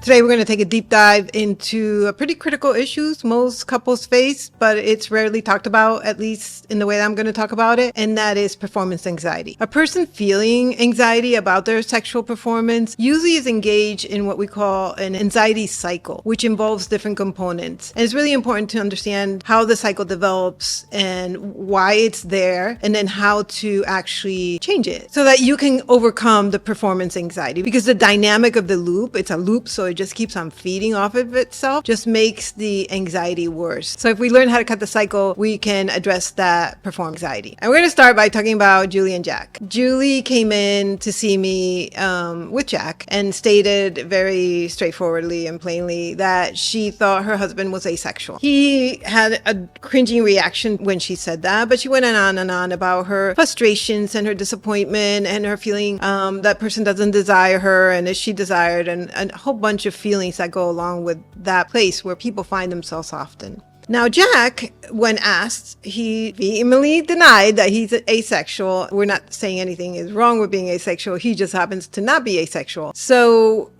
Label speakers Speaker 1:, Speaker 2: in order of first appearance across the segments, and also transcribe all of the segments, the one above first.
Speaker 1: Today we're going to take a deep dive into a pretty critical issues most couples face, but it's rarely talked about, at least in the way that I'm going to talk about it, and that is performance anxiety. A person feeling anxiety about their sexual performance usually is engaged in what we call an anxiety cycle, which involves different components. And it's really important to understand how the cycle develops and why it's there, and then how to actually change it so that you can overcome the performance anxiety. Because the dynamic of the loop, it's a loop, so it just keeps on feeding off of itself, just makes the anxiety worse. So if we learn how to cut the cycle, we can address that performance anxiety. And we're going to start by talking about Julie and Jack. Julie came in to see me with Jack and stated very straightforwardly and plainly that she thought her husband was asexual. He had a cringing reaction when she said that, but she went on and on about her frustrations and her disappointment and her feeling that person doesn't desire her and is she desired, and a whole bunch of feelings that go along with that place where people find themselves often. Now, Jack, when asked, he vehemently denied that he's asexual. We're not saying anything is wrong with being asexual. He just happens to not be asexual. So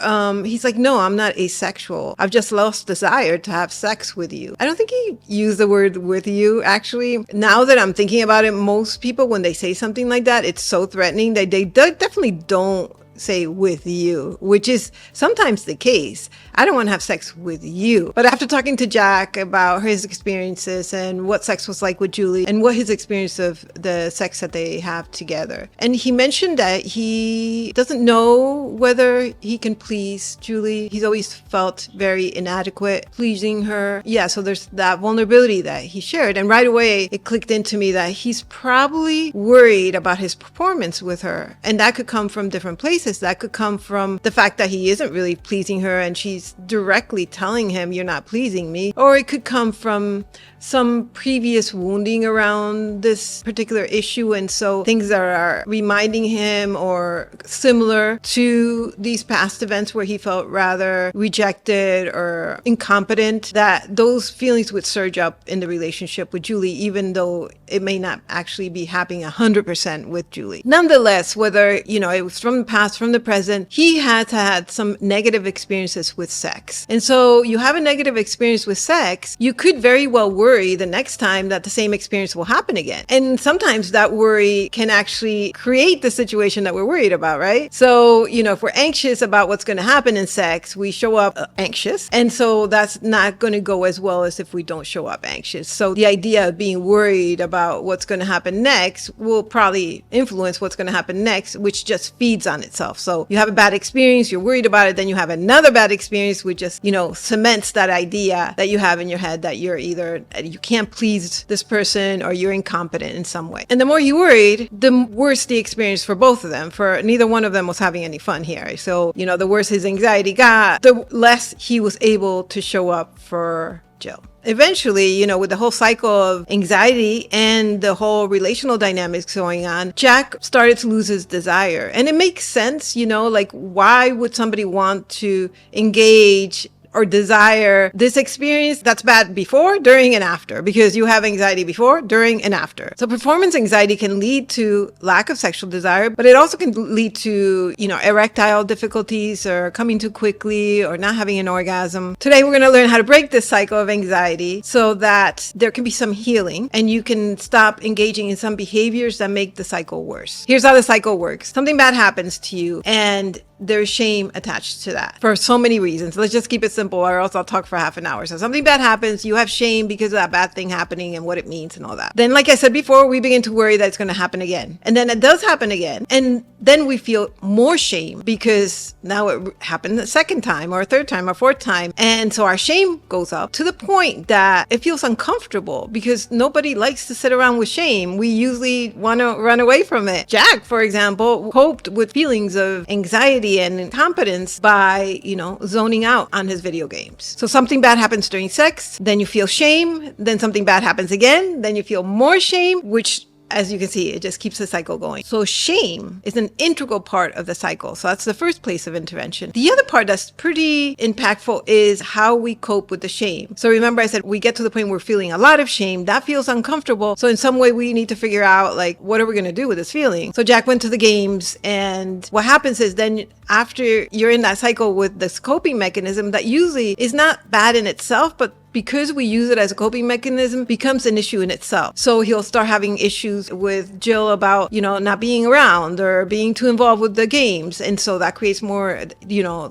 Speaker 1: he's like, no, I'm not asexual. I've just lost desire to have sex with you. I don't think he used the word with you, actually. Now that I'm thinking about it, most people, when they say something like that, it's so threatening that they definitely don't say with you, which is sometimes the case. I don't want to have sex with you. But after talking to Jack about his experiences and what sex was like with Julie and what his experience of the sex that they have together, and he mentioned that he doesn't know whether he can please Julie. He's always felt very inadequate pleasing her. Yeah, so there's that vulnerability that he shared. And right away, it clicked into me that he's probably worried about his performance with her. And that could come from different places. That could come from the fact that he isn't really pleasing her and she's directly telling him, you're not pleasing me. Or it could come from some previous wounding around this particular issue. And so things that are reminding him or similar to these past events where he felt rather rejected or incompetent, that those feelings would surge up in the relationship with Julie, even though it may not actually be happening 100% with Julie. Nonetheless, whether, it was from the past, from the present, he has had some negative experiences with sex. And so you have a negative experience with sex, you could very well worry the next time that the same experience will happen again. And sometimes that worry can actually create the situation that we're worried about, right? So, if we're anxious about what's going to happen in sex, we show up anxious. And so that's not going to go as well as if we don't show up anxious. So the idea of being worried about what's going to happen next will probably influence what's going to happen next, which just feeds on itself. So you have a bad experience, you're worried about it, then you have another bad experience, which just, cements that idea that you have in your head that you're either, you can't please this person or you're incompetent in some way. And the more you worried, the worse the experience for both of them. For neither one of them was having any fun here. So, the worse his anxiety got, the less he was able to show up for Jill. Eventually, with the whole cycle of anxiety and the whole relational dynamics going on, Jack started to lose his desire. And it makes sense, why would somebody want to engage or desire this experience that's bad before, during, and after, because you have anxiety before, during, and after. So performance anxiety can lead to lack of sexual desire, but it also can lead to, erectile difficulties or coming too quickly or not having an orgasm. Today, we're going to learn how to break this cycle of anxiety so that there can be some healing and you can stop engaging in some behaviors that make the cycle worse. Here's how the cycle works. Something bad happens to you and there's shame attached to that for so many reasons. Let's just keep it simple or else I'll talk for half an hour. So something bad happens, you have shame because of that bad thing happening and what it means and all that. Then, like I said before, we begin to worry that it's going to happen again. And then it does happen again. And then we feel more shame because now it happened a second time or a third time or fourth time. And so our shame goes up to the point that it feels uncomfortable because nobody likes to sit around with shame. We usually want to run away from it. Jack, for example, coped with feelings of anxiety and incompetence by, zoning out on his video games. So something bad happens during sex, then you feel shame, then something bad happens again, then you feel more shame, which as you can see, it just keeps the cycle going. So shame is an integral part of the cycle. So that's the first place of intervention. The other part that's pretty impactful is how we cope with the shame. So remember I said we get to the point where we're feeling a lot of shame. That feels uncomfortable. So in some way we need to figure out like, what are we going to do with this feeling? So Jack went to the games, and what happens is then after you're in that cycle with this coping mechanism that usually is not bad in itself, but because we use it as a coping mechanism, becomes an issue in itself. So he'll start having issues with Jill about, not being around or being too involved with the games. And so that creates more,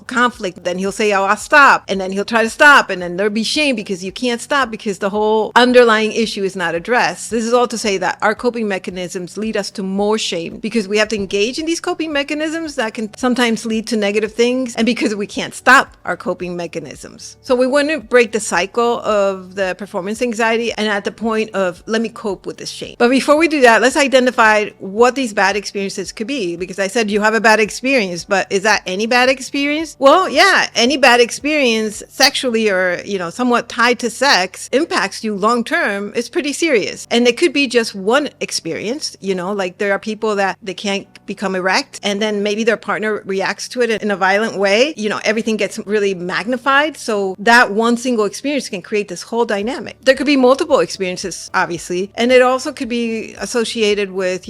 Speaker 1: conflict. Then he'll say, oh, I'll stop. And then he'll try to stop. And then there'll be shame because you can't stop because the whole underlying issue is not addressed. This is all to say that our coping mechanisms lead us to more shame because we have to engage in these coping mechanisms that can sometimes lead to negative things. And because we can't stop our coping mechanisms. So we want to break the cycle of the performance anxiety and at the point of let me cope with this shame. But before we do that, let's identify what these bad experiences could be, because I said you have a bad experience, but is that any bad experience? Well, yeah, any bad experience sexually or, somewhat tied to sex impacts you long term. It's pretty serious. And it could be just one experience, like there are people that they can't become erect and then maybe their partner reacts to it in a violent way. Everything gets really magnified. So that one single experience can create this whole dynamic. There could be multiple experiences, obviously, and it also could be associated with,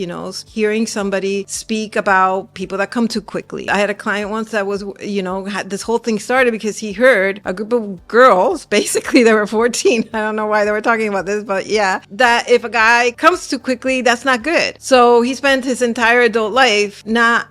Speaker 1: hearing somebody speak about people that come too quickly. I had a client once that was, had this whole thing started because he heard a group of girls, basically they were 14. I don't know why they were talking about this, but yeah, that if a guy comes too quickly, that's not good. So he spent his entire adult life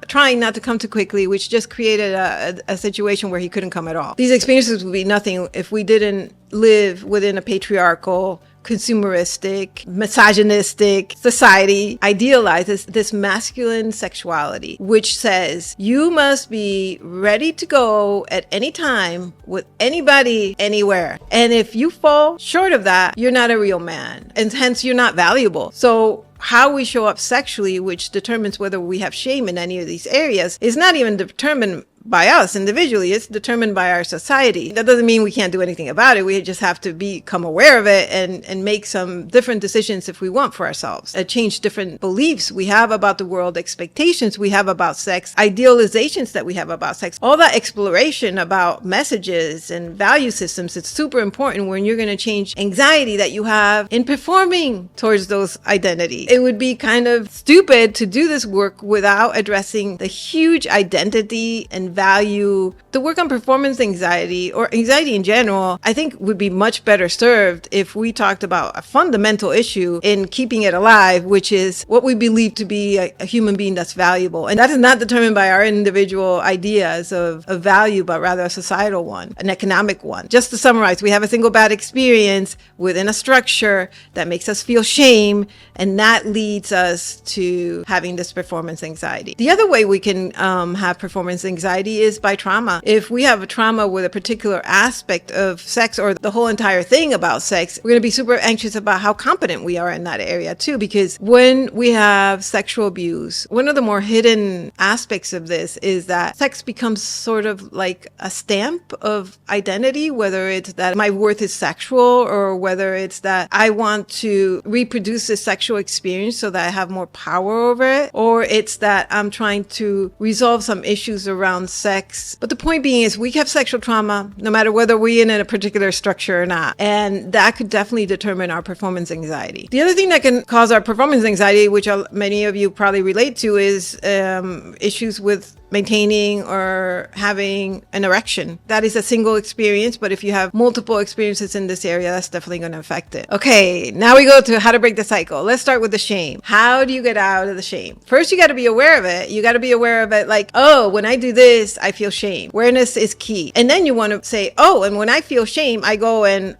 Speaker 1: trying not to come too quickly, which just created a situation where he couldn't come at all. These experiences would be nothing if we didn't live within a patriarchal, consumeristic, misogynistic society idealizes this masculine sexuality, which says you must be ready to go at any time with anybody, anywhere. And if you fall short of that, you're not a real man, and hence you're not valuable. So how we show up sexually, which determines whether we have shame in any of these areas, is not even determined by us individually. It's determined by our society. That doesn't mean we can't do anything about it. We just have to become aware of it and make some different decisions if we want for ourselves. Change different beliefs we have about the world, expectations we have about sex, idealizations that we have about sex. All that exploration about messages and value systems, it's super important when you're going to change anxiety that you have in performing towards those identities. It would be kind of stupid to do this work without addressing the huge identity and value. The work on performance anxiety or anxiety in general, I think would be much better served if we talked about a fundamental issue in keeping it alive, which is what we believe to be a human being that's valuable. And that is not determined by our individual ideas of value, but rather a societal one, an economic one. Just to summarize, we have a single bad experience within a structure that makes us feel shame, and that leads us to having this performance anxiety. The other way we can have performance anxiety is by trauma. If we have a trauma with a particular aspect of sex or the whole entire thing about sex, we're going to be super anxious about how competent we are in that area too, because when we have sexual abuse, one of the more hidden aspects of this is that sex becomes sort of like a stamp of identity, whether it's that my worth is sexual or whether it's that I want to reproduce this sexual experience so that I have more power over it, or it's that I'm trying to resolve some issues around sex. But the point being is we have sexual trauma no matter whether we're in a particular structure or not. And that could definitely determine our performance anxiety. The other thing that can cause our performance anxiety, which many of you probably relate to, is issues with maintaining or having an erection. That is a single experience, but if you have multiple experiences in this area, that's definitely going to affect it. Okay, now we go to how to break the cycle. Let's start with the shame. How do you get out of the shame? First, you got to be aware of it. You got to be aware of it like, oh, when I do this, I feel shame. Awareness is key. And then you want to say, oh, and when I feel shame, I go and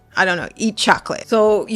Speaker 1: eat chocolate. So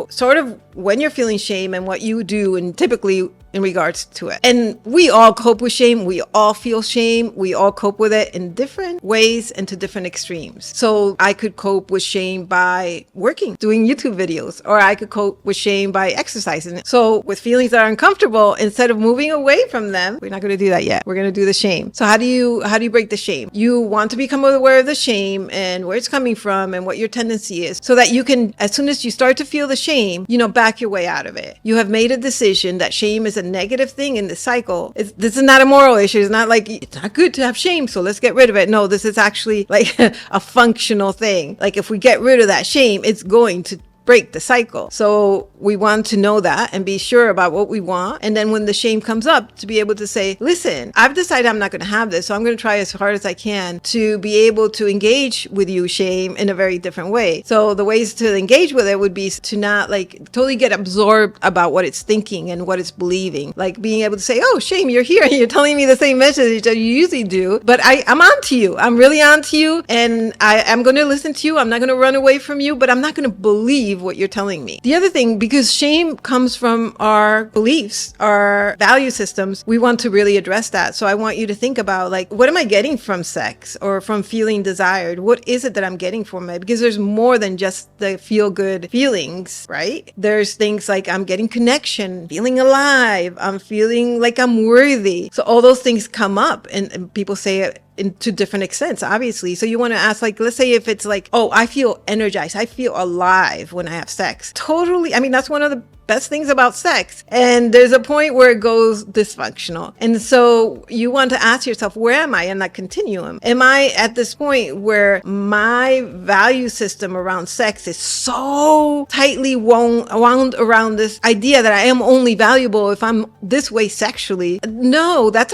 Speaker 1: sort of when you're feeling shame and what you do, and typically in regards to it. And we all cope with shame. We all feel shame. We all cope with it in different ways and to different extremes. So I could cope with shame by working, doing YouTube videos, or I could cope with shame by exercising. So with feelings that are uncomfortable, instead of moving away from them, we're not going to do that yet. We're going to do the shame. So how do you break the shame? You want to become aware of the shame and where it's coming from and what your tendency is, so that you can, as soon as you start to feel the shame, back your way out of it. You have made a decision that shame is a negative thing in the cycle. This is not a moral issue. It's not like it's not good to have shame, so let's get rid of it. No, this is actually like a functional thing. Like if we get rid of that shame, it's going to break the cycle. So we want to know that and be sure about what we want. And then when the shame comes up, to be able to say, listen, I've decided I'm not going to have this. So I'm going to try as hard as I can to be able to engage with you, shame, in a very different way. So the ways to engage with it would be to not like totally get absorbed about what it's thinking and what it's believing. Like being able to say, oh, shame, you're here and you're telling me the same message that you usually do, but I'm on to you. I'm really on to you. And I'm going to listen to you. I'm not going to run away from you, but I'm not going to believe what you're telling me. The other thing, because shame comes from our beliefs, our value systems, we want to really address that. So I want you to think about like, what am I getting from sex or from feeling desired? What is it that I'm getting from it? Because there's more than just the feel good feelings, right? There's things like I'm getting connection, feeling alive, I'm feeling like I'm worthy. So all those things come up and people say it to different extents, obviously. So you want to ask, like, let's say if it's like, oh, I feel energized, I feel alive when I have sex. Totally. I mean, that's one of the best things about sex. And there's a point where it goes dysfunctional. And so you want to ask yourself, where am I in that continuum? Am I at this point where my value system around sex is so tightly wound around this idea that I am only valuable if I'm this way sexually? No, that's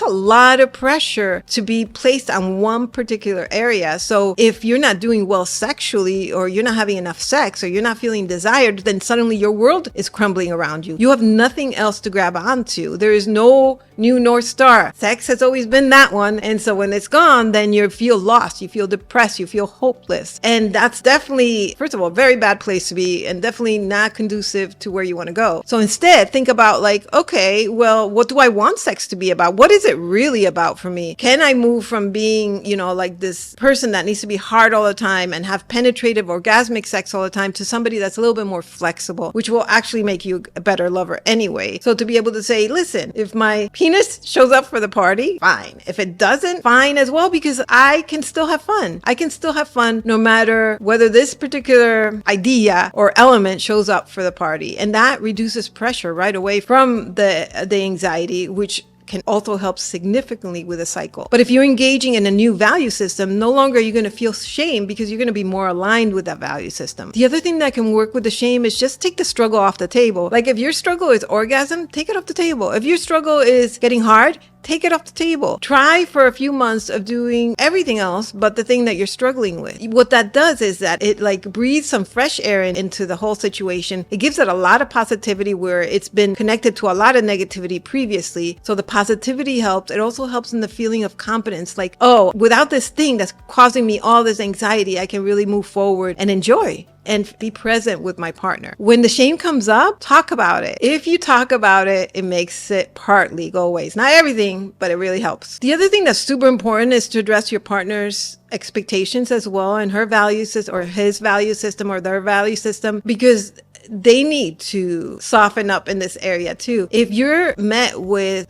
Speaker 1: a lot of pressure to be placed on one particular area. So if you're not doing well sexually, or you're not having enough sex, or you're not feeling desired, then suddenly your world is crumbling around you. You have nothing else to grab onto. There is no new North Star. Sex has always been that one. And so when it's gone, then you feel lost, you feel depressed, you feel hopeless. And that's definitely, first of all, a very bad place to be, and definitely not conducive to where you want to go. So instead, think about like, okay, well, what do I want sex to be about? What is it really about for me? Can I move from being, like this person that needs to be hard all the time and have penetrative orgasmic sex all the time to somebody that's a little bit more flexible, which will actually make you a better lover anyway. So to be able to say, listen, if my penis shows up for the party, fine. If it doesn't, fine as well, because I can still have fun. I can still have fun no matter whether this particular idea or element shows up for the party. And that reduces pressure right away from the anxiety, which can also help significantly with a cycle. But if you're engaging in a new value system, no longer are you going to feel shame, because you're going to be more aligned with that value system. The other thing that can work with the shame is just take the struggle off the table. Like if your struggle is orgasm, take it off the table. If your struggle is getting hard, take it off the table. Try for a few months of doing everything else but the thing that you're struggling with. What that does is that it like breathes some fresh air into the whole situation. It gives it a lot of positivity where it's been connected to a lot of negativity previously. So the positivity helps. It also helps in the feeling of confidence. Like, oh, without this thing that's causing me all this anxiety, I can really move forward and enjoy and be present with my partner. When the shame comes up, talk about it. If you talk about it, it makes it partly go away. It's not everything, but it really helps. The other thing that's super important is to address your partner's expectations as well, and her value system or his value system or their value system, because they need to soften up in this area too. If you're met with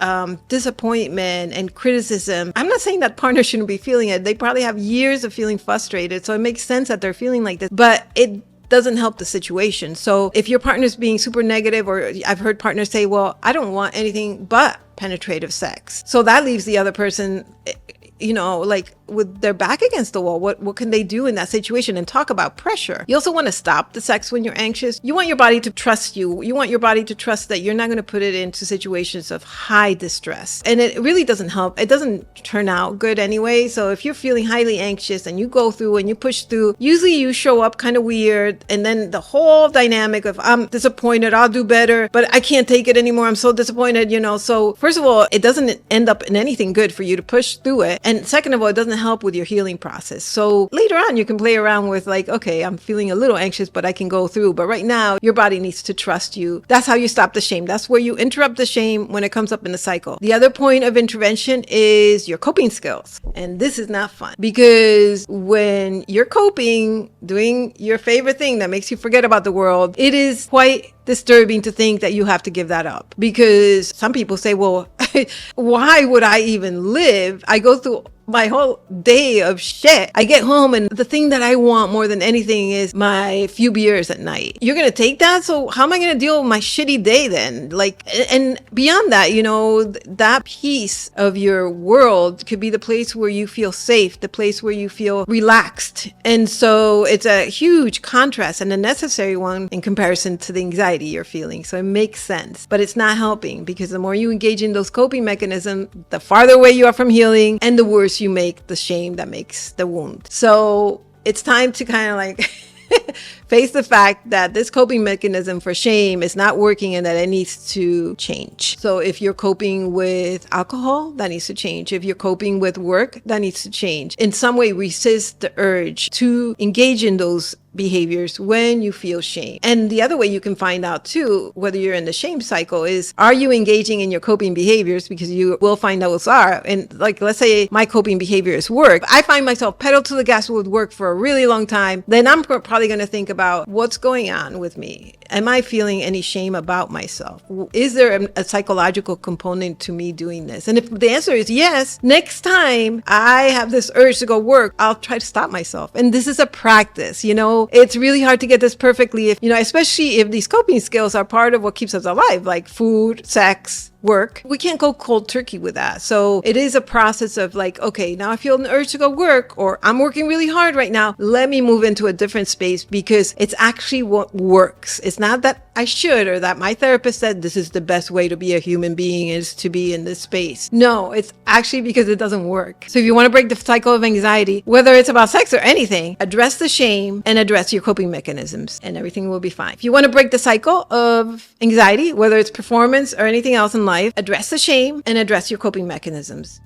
Speaker 1: disappointment and criticism, I'm not saying that partner shouldn't be feeling it. They probably have years of feeling frustrated. So it makes sense that they're feeling like this, but it doesn't help the situation. So if your partner's being super negative, or I've heard partners say, well, I don't want anything but penetrative sex. So that leaves the other person, like with their back against the wall. What can they do in that situation? And talk about pressure. You also want to stop the sex when you're anxious. You want your body to trust you. You want your body to trust that you're not going to put it into situations of high distress. And it really doesn't help. It doesn't turn out good anyway. So if you're feeling highly anxious and you go through and you push through, usually you show up kind of weird. And then the whole dynamic of I'm disappointed, I'll do better, but I can't take it anymore. I'm so disappointed, So first of all, it doesn't end up in anything good for you to push through it. And second of all, it doesn't help with your healing process. So later on, you can play around with like, okay, I'm feeling a little anxious, but I can go through. But right now, your body needs to trust you. That's how you stop the shame. That's where you interrupt the shame when it comes up in the cycle. The other point of intervention is your coping skills. And this is not fun because when you're coping, doing your favorite thing that makes you forget about the world, it is quite disturbing to think that you have to give that up. Because some people say, well, why would I even live? I go through my whole day of shit. I get home and the thing that I want more than anything is my few beers at night. You're going to take that? So how am I going to deal with my shitty day then? Like, and beyond that, you know, that piece of your world could be the place where you feel safe, the place where you feel relaxed. And so it's a huge contrast and a necessary one in comparison to the anxiety you're feeling. So it makes sense, but it's not helping because the more you engage in those coping mechanisms, the farther away you are from healing and the worse you make the shame that makes the wound. So it's time to kind of like face the fact that this coping mechanism for shame is not working and that it needs to change. So if you're coping with alcohol, that needs to change. If you're coping with work, that needs to change. In some way, resist the urge to engage in those behaviors when you feel shame. And the other way you can find out too, whether you're in the shame cycle is, are you engaging in your coping behaviors? Because you will find those are. And like, let's say my coping behavior is work. I find myself pedal to the gas with work for a really long time. Then I'm probably going to think about what's going on with me. Am I feeling any shame about myself? Is there a psychological component to me doing this? And if the answer is yes, next time I have this urge to go work, I'll try to stop myself. And this is a practice, you know, it's really hard to get this perfectly if, you know, especially if these coping skills are part of what keeps us alive, like food, sex, work. We can't go cold turkey with that. So it is a process of like, okay, now I feel an urge to go work, or I'm working really hard right now. Let me move into a different space because it's actually what works. It's not that I should or that my therapist said this is the best way to be a human being is to be in this space. No, it's actually because it doesn't work. So if you want to break the cycle of anxiety, whether it's about sex or anything, address the shame and address your coping mechanisms and everything will be fine. If you want to break the cycle of anxiety, whether it's performance or anything else in life, address the shame and address your coping mechanisms.